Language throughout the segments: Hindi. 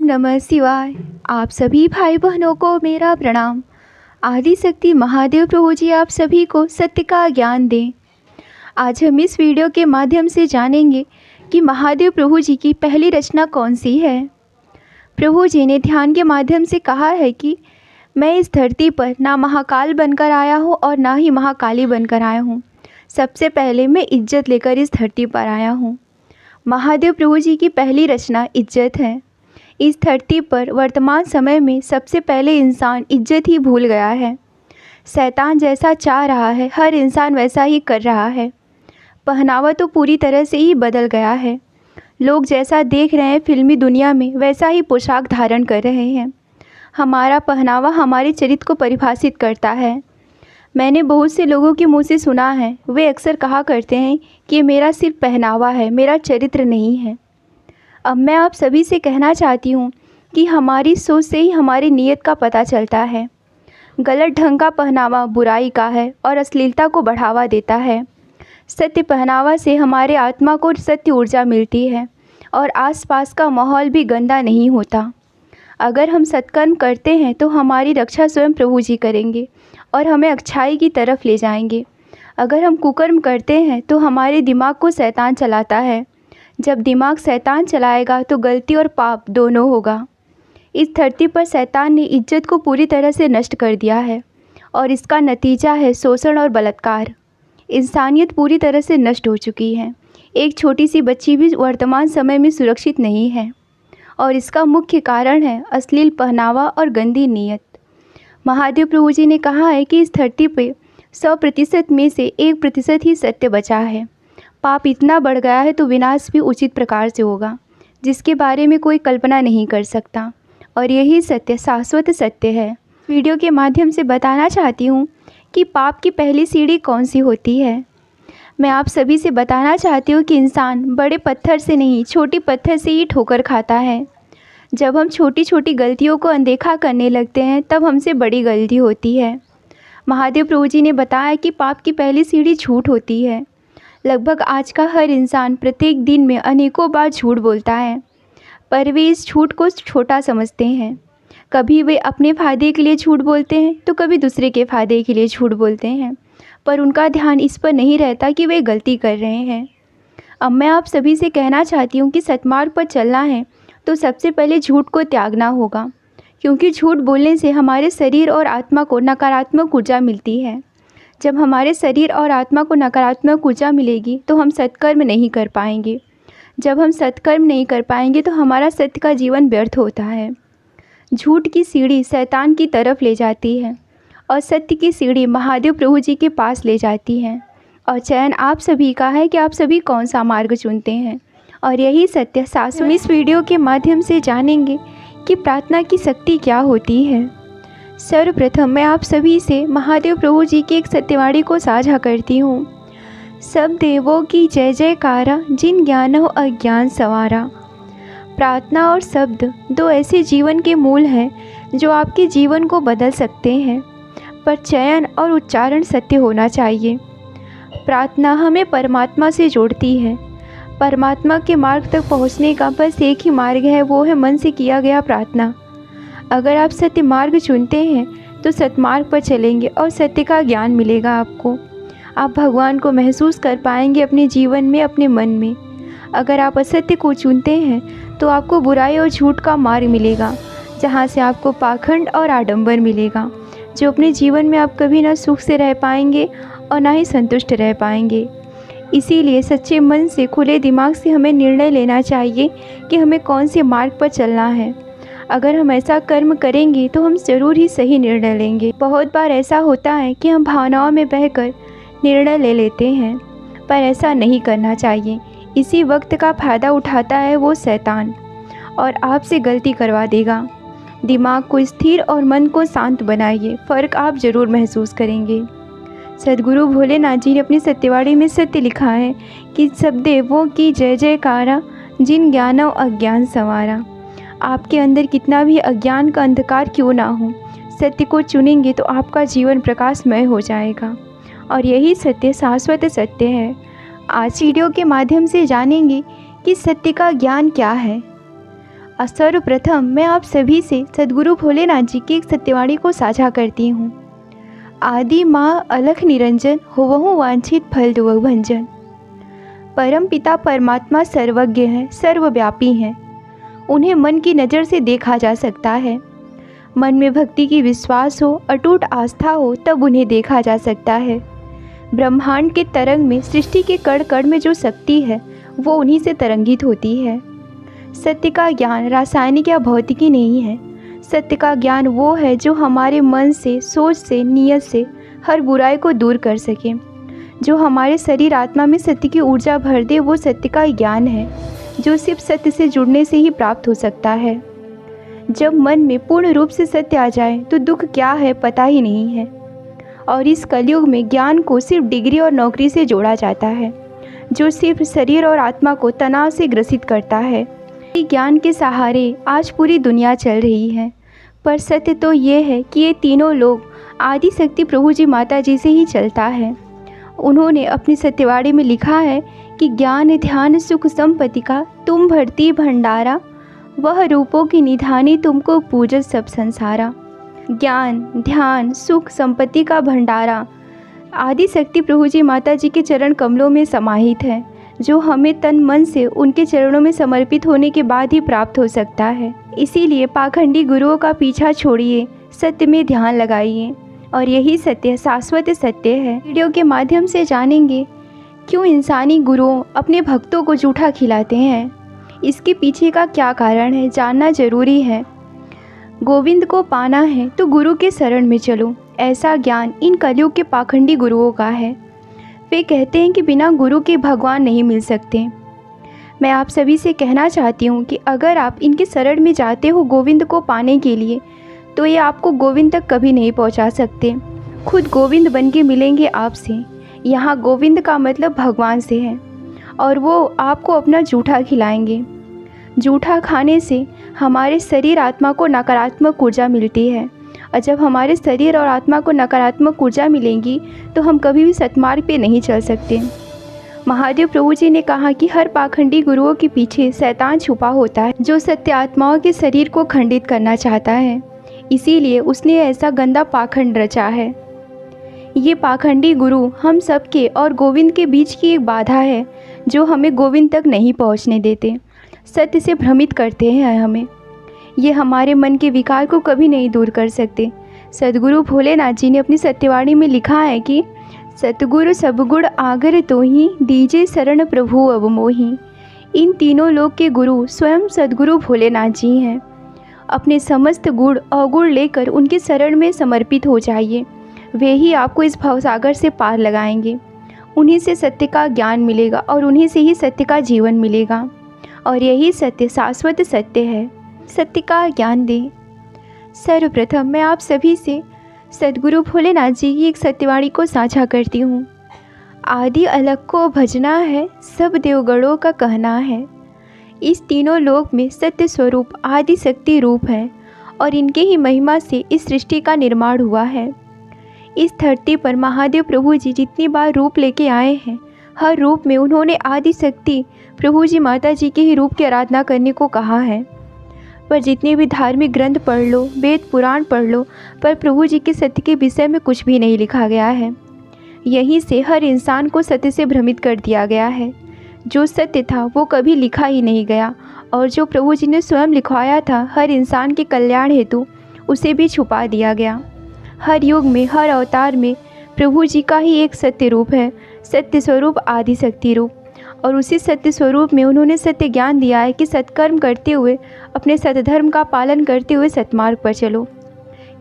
नमः शिवाय। आप सभी भाई बहनों को मेरा प्रणाम। आदिशक्ति महादेव प्रभु जी आप सभी को सत्य का ज्ञान दें। आज हम इस वीडियो के माध्यम से जानेंगे कि महादेव प्रभु जी की पहली रचना कौन सी है। प्रभु जी ने ध्यान के माध्यम से कहा है कि मैं इस धरती पर ना महाकाल बनकर आया हूँ और ना ही महाकाली बनकर आया हूँ। सबसे पहले मैं इज्जत लेकर इस धरती पर आया हूँ। महादेव प्रभु जी की पहली रचना इज्जत है। इस धरती पर वर्तमान समय में सबसे पहले इंसान इज्जत ही भूल गया है। शैतान जैसा चाह रहा है हर इंसान वैसा ही कर रहा है। पहनावा तो पूरी तरह से ही बदल गया है। लोग जैसा देख रहे हैं फिल्मी दुनिया में वैसा ही पोशाक धारण कर रहे हैं। हमारा पहनावा हमारे चरित्र को परिभाषित करता है। मैंने बहुत से लोगों के मुंह से सुना है, वे अक्सर कहा करते हैं कि मेरा सिर्फ पहनावा है, मेरा चरित्र नहीं है। अब मैं आप सभी से कहना चाहती हूँ कि हमारी सोच से ही हमारी नीयत का पता चलता है। गलत ढंग का पहनावा बुराई का है और अश्लीलता को बढ़ावा देता है। सत्य पहनावा से हमारे आत्मा को सत्य ऊर्जा मिलती है और आसपास का माहौल भी गंदा नहीं होता। अगर हम सत्कर्म करते हैं तो हमारी रक्षा स्वयं प्रभु जी करेंगे और हमें अच्छाई की तरफ ले जाएंगे। अगर हम कुकर्म करते हैं तो हमारे दिमाग को शैतान चलाता है। जब दिमाग शैतान चलाएगा तो गलती और पाप दोनों होगा। इस धरती पर शैतान ने इज्जत को पूरी तरह से नष्ट कर दिया है और इसका नतीजा है शोषण और बलात्कार। इंसानियत पूरी तरह से नष्ट हो चुकी है। एक छोटी सी बच्ची भी वर्तमान समय में सुरक्षित नहीं है और इसका मुख्य कारण है अश्लील पहनावा और गंदी नीयत। महादेव प्रभु जी ने कहा है कि इस धरती पर 100% में से 1% ही सत्य बचा है। पाप इतना बढ़ गया है तो विनाश भी उचित प्रकार से होगा, जिसके बारे में कोई कल्पना नहीं कर सकता। और यही सत्य शाश्वत सत्य है। वीडियो के माध्यम से बताना चाहती हूँ कि पाप की पहली सीढ़ी कौन सी होती है। मैं आप सभी से बताना चाहती हूँ कि इंसान बड़े पत्थर से नहीं छोटी पत्थर से ही ठोकर खाता है। जब हम छोटी छोटी गलतियों को अनदेखा करने लगते हैं तब हमसे बड़ी गलती होती है। महादेव प्रभु जी ने बताया कि पाप की पहली सीढ़ी झूठ होती है। लगभग आज का हर इंसान प्रत्येक दिन में अनेकों बार झूठ बोलता है, पर वे इस झूठ को छोटा समझते हैं। कभी वे अपने फ़ायदे के लिए झूठ बोलते हैं तो कभी दूसरे के फ़ायदे के लिए झूठ बोलते हैं, पर उनका ध्यान इस पर नहीं रहता कि वे गलती कर रहे हैं। अब मैं आप सभी से कहना चाहती हूँ कि सत्मार्ग पर चलना है तो सबसे पहले झूठ को त्यागना होगा, क्योंकि झूठ बोलने से हमारे शरीर और आत्मा को नकारात्मक ऊर्जा मिलती है। जब हमारे शरीर और आत्मा को नकारात्मक ऊर्जा मिलेगी तो हम सत्कर्म नहीं कर पाएंगे। जब हम सत्कर्म नहीं कर पाएंगे तो हमारा सत्य का जीवन व्यर्थ होता है। झूठ की सीढ़ी शैतान की तरफ ले जाती है और सत्य की सीढ़ी महादेव प्रभु जी के पास ले जाती है। और चयन आप सभी का है कि आप सभी कौन सा मार्ग चुनते हैं। और यही सत्य शाश्वत। इस वीडियो के माध्यम से जानेंगे कि प्रार्थना की शक्ति क्या होती है। सर्वप्रथम मैं आप सभी से महादेव प्रभु जी की एक सत्यवाणी को साझा करती हूँ। सब देवों की जय जयकारा, जिन ज्ञानो अज्ञान सवारा। प्रार्थना और शब्द दो ऐसे जीवन के मूल हैं जो आपके जीवन को बदल सकते हैं, पर चयन और उच्चारण सत्य होना चाहिए। प्रार्थना हमें परमात्मा से जोड़ती है। परमात्मा के मार्ग तक पहुँचने का बस एक ही मार्ग है, वो है मन से किया गया प्रार्थना। अगर आप सत्य मार्ग चुनते हैं तो सत्मार्ग पर चलेंगे और सत्य का ज्ञान मिलेगा आपको। आप भगवान को महसूस कर पाएंगे अपने जीवन में, अपने मन में। अगर आप असत्य को चुनते हैं तो आपको बुराई और झूठ का मार्ग मिलेगा, जहाँ से आपको पाखंड और आडंबर मिलेगा, जो अपने जीवन में आप कभी ना सुख से रह पाएंगे और ना ही संतुष्ट रह पाएंगे। इसीलिए सच्चे मन से, खुले दिमाग से हमें निर्णय लेना चाहिए कि हमें कौन से मार्ग पर चलना है। अगर हम ऐसा कर्म करेंगे तो हम ज़रूर ही सही निर्णय लेंगे। बहुत बार ऐसा होता है कि हम भावनाओं में बहकर निर्णय ले लेते हैं, पर ऐसा नहीं करना चाहिए। इसी वक्त का फ़ायदा उठाता है वो शैतान और आपसे गलती करवा देगा। दिमाग को स्थिर और मन को शांत बनाइए, फ़र्क आप ज़रूर महसूस करेंगे। सद्गुरु भोलेनाथ जी ने अपनी सत्यवाणी में सत्य लिखा है कि सब देवों की जय जयकारा, जिन ज्ञानो अज्ञान सवारा। आपके अंदर कितना भी अज्ञान का अंधकार क्यों ना हो, सत्य को चुनेंगे तो आपका जीवन प्रकाशमय हो जाएगा। और यही सत्य शाश्वत सत्य है। आज वीडियो के माध्यम से जानेंगे कि सत्य का ज्ञान क्या है सर्वप्रथम मैं आप सभी से सद्गुरु भोलेनाथ जी की एक सत्यवाणी को साझा करती हूँ। आदि माँ अलख निरंजन होवहु वांछित फल दुख भंजन। परम पिता परमात्मा सर्वज्ञ हैं, सर्वव्यापी हैं। उन्हें मन की नज़र से देखा जा सकता है। मन में भक्ति की विश्वास हो, अटूट आस्था हो, तब उन्हें देखा जा सकता है। ब्रह्मांड के तरंग में, सृष्टि के कण कण में जो शक्ति है वो उन्हीं से तरंगित होती है। सत्य का ज्ञान रासायनिक या भौतिकी नहीं है। सत्य का ज्ञान वो है जो हमारे मन से, सोच से, नियत से हर बुराई को दूर कर सके। जो हमारे शरीर आत्मा में सत्य की ऊर्जा भर दे, वो सत्य का ज्ञान है जो सिर्फ सत्य से जुड़ने से ही प्राप्त हो सकता है। जब मन में पूर्ण रूप से सत्य आ जाए तो दुख क्या है पता ही नहीं है। और इस कलयुग में ज्ञान को सिर्फ डिग्री और नौकरी से जोड़ा जाता है, जो सिर्फ शरीर और आत्मा को तनाव से ग्रसित करता है। ज्ञान के सहारे आज पूरी दुनिया चल रही है, पर सत्य तो ये है कि ये तीनों लोग आदि शक्ति प्रभु जी माता जी से ही चलता है। उन्होंने अपनी सत्यवाणी में लिखा है कि ज्ञान ध्यान सुख संपत्ति का तुम भरती भंडारा, वह रूपों की निधानी तुमको पूजत सब संसारा। ज्ञान ध्यान सुख संपत्ति का भंडारा आदि शक्ति प्रभु जी माता जी के चरण कमलों में समाहित है, जो हमें तन मन से उनके चरणों में समर्पित होने के बाद ही प्राप्त हो सकता है। इसीलिए पाखंडी गुरुओं का पीछा छोड़िए, सत्य में ध्यान लगाइए, और यही सत्य शाश्वत सत्य है। वीडियो के माध्यम से जानेंगे क्यों इंसानी गुरुओं अपने भक्तों को जूठा खिलाते हैं। इसके पीछे का क्या कारण है, जानना जरूरी है। गोविंद को पाना है तो गुरु के शरण में चलो, ऐसा ज्ञान इन कलयुग के पाखंडी गुरुओं का है। वे कहते हैं कि बिना गुरु के भगवान नहीं मिल सकते। मैं आप सभी से कहना चाहती हूँ कि अगर आप इनके शरण में जाते हो गोविंद को पाने के लिए, तो ये आपको गोविंद तक कभी नहीं पहुँचा सकते। खुद गोविंद बन के मिलेंगे आपसे। यहाँ गोविंद का मतलब भगवान से है, और वो आपको अपना जूठा खिलाएंगे। जूठा खाने से हमारे शरीर आत्मा को नकारात्मक ऊर्जा मिलती है, और जब हमारे शरीर और आत्मा को नकारात्मक ऊर्जा मिलेंगी तो हम कभी भी सतमार्ग पे नहीं चल सकते। महादेव प्रभु जी ने कहा कि हर पाखंडी गुरुओं के पीछे शैतान छुपा होता है, जो सत्य आत्माओं के शरीर को खंडित करना चाहता है। इसीलिए उसने ऐसा गंदा पाखंड रचा है। ये पाखंडी गुरु हम सबके और गोविंद के बीच की एक बाधा है, जो हमें गोविंद तक नहीं पहुंचने देते, सत्य से भ्रमित करते हैं हमें। ये हमारे मन के विकार को कभी नहीं दूर कर सकते। सद्गुरु भोलेनाथ जी ने अपनी सत्यवाणी में लिखा है कि सतगुरु सब गुण आगर तो ही, दीजे शरण प्रभु अब मोही। इन तीनों लोक के गुरु स्वयं सद्गुरु भोलेनाथ जी हैं। अपने समस्त गुण अवगुण लेकर उनके शरण में समर्पित हो जाइए, वे ही आपको इस भवसागर से पार लगाएंगे। उन्हीं से सत्य का ज्ञान मिलेगा और उन्हीं से ही सत्य का जीवन मिलेगा, और यही सत्य शाश्वत सत्य है। सत्य का ज्ञान दें। सर्वप्रथम मैं आप सभी से सद्गुरु भोलेनाथ जी की एक सत्यवाणी को साझा करती हूँ। आदि अलग को भजना है, सब देवगणों का कहना है। इस तीनों लोक में सत्य स्वरूप आदि शक्ति रूप है, और इनके ही महिमा से इस सृष्टि का निर्माण हुआ है। इस धरती पर महादेव प्रभु जी जितनी बार रूप लेके आए हैं, हर रूप में उन्होंने आदि शक्ति प्रभु जी माता जी के ही रूप की आराधना करने को कहा है। पर जितने भी धार्मिक ग्रंथ पढ़ लो, वेद पुराण पढ़ लो, पर प्रभु जी के सत्य के विषय में कुछ भी नहीं लिखा गया है। यहीं से हर इंसान को सत्य से भ्रमित कर दिया गया है। जो सत्य था वो कभी लिखा ही नहीं गया, और जो प्रभु जी ने स्वयं लिखवाया था हर इंसान के कल्याण हेतु, उसे भी छुपा दिया गया। हर युग में, हर अवतार में प्रभु जी का ही एक सत्य रूप है, सत्य स्वरूप आदि शक्ति रूप। और उसी सत्य स्वरूप में उन्होंने सत्य ज्ञान दिया है कि सत्कर्म करते हुए, अपने सतधर्म का पालन करते हुए सतमार्ग पर चलो,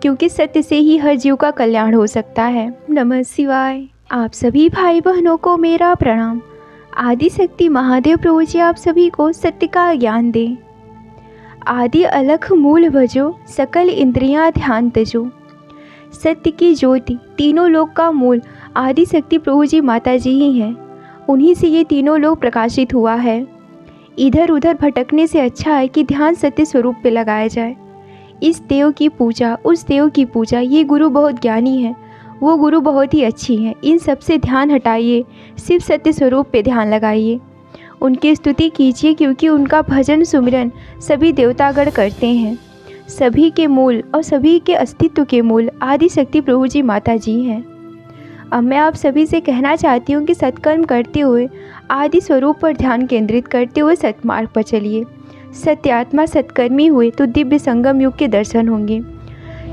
क्योंकि सत्य से ही हर जीव का कल्याण हो सकता है। नमः शिवाय। आप सभी भाई बहनों को मेरा प्रणाम। आदि शक्ति महादेव प्रभु जी आप सभी को सत्य का ज्ञान दें। आदि अलख मूल भजो, सकल इंद्रियां ध्यान तजो। सत्य की ज्योति, तीनों लोक का मूल आदि शक्ति प्रभु जी माता जी ही हैं। उन्हीं से ये तीनों लोक प्रकाशित हुआ है। इधर उधर भटकने से अच्छा है कि ध्यान सत्य स्वरूप पे लगाया जाए। इस देव की पूजा, उस देव की पूजा, ये गुरु बहुत ज्ञानी है, वो गुरु बहुत ही अच्छी है। इन सब से ध्यान हटाइए, सिर्फ सत्य स्वरूप पे ध्यान लगाइए। उनकी स्तुति कीजिए, क्योंकि उनका भजन सुमिरन सभी देवतागण करते हैं। सभी के मूल और सभी के अस्तित्व के मूल आदिशक्ति प्रभु जी माता जी हैं। अब मैं आप सभी से कहना चाहती हूँ कि सत्कर्म करते हुए आदि स्वरूप पर ध्यान केंद्रित करते हुए सत्मार्ग पर चलिए। सत्य आत्मा सत्कर्मी हुए तो दिव्य संगम युग के दर्शन होंगे।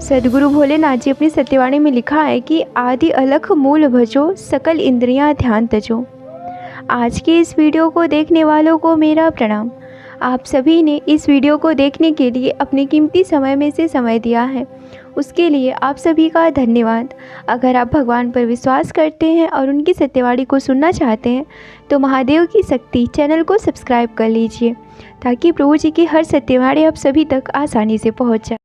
सद्गुरु भोलेनाथ जी अपनी सत्यवाणी में लिखा है कि आदि अलख मूल भजो, सकल इंद्रियां ध्यान तजो। आज के इस वीडियो को देखने वालों को मेरा प्रणाम। आप सभी ने इस वीडियो को देखने के लिए अपने कीमती समय में से समय दिया है, उसके लिए आप सभी का धन्यवाद। अगर आप भगवान पर विश्वास करते हैं और उनकी सत्यवाणी को सुनना चाहते हैं तो महादेव की शक्ति चैनल को सब्सक्राइब कर लीजिए, ताकि प्रभु जी की हर सत्यवाणी आप सभी तक आसानी से पहुंच जाए।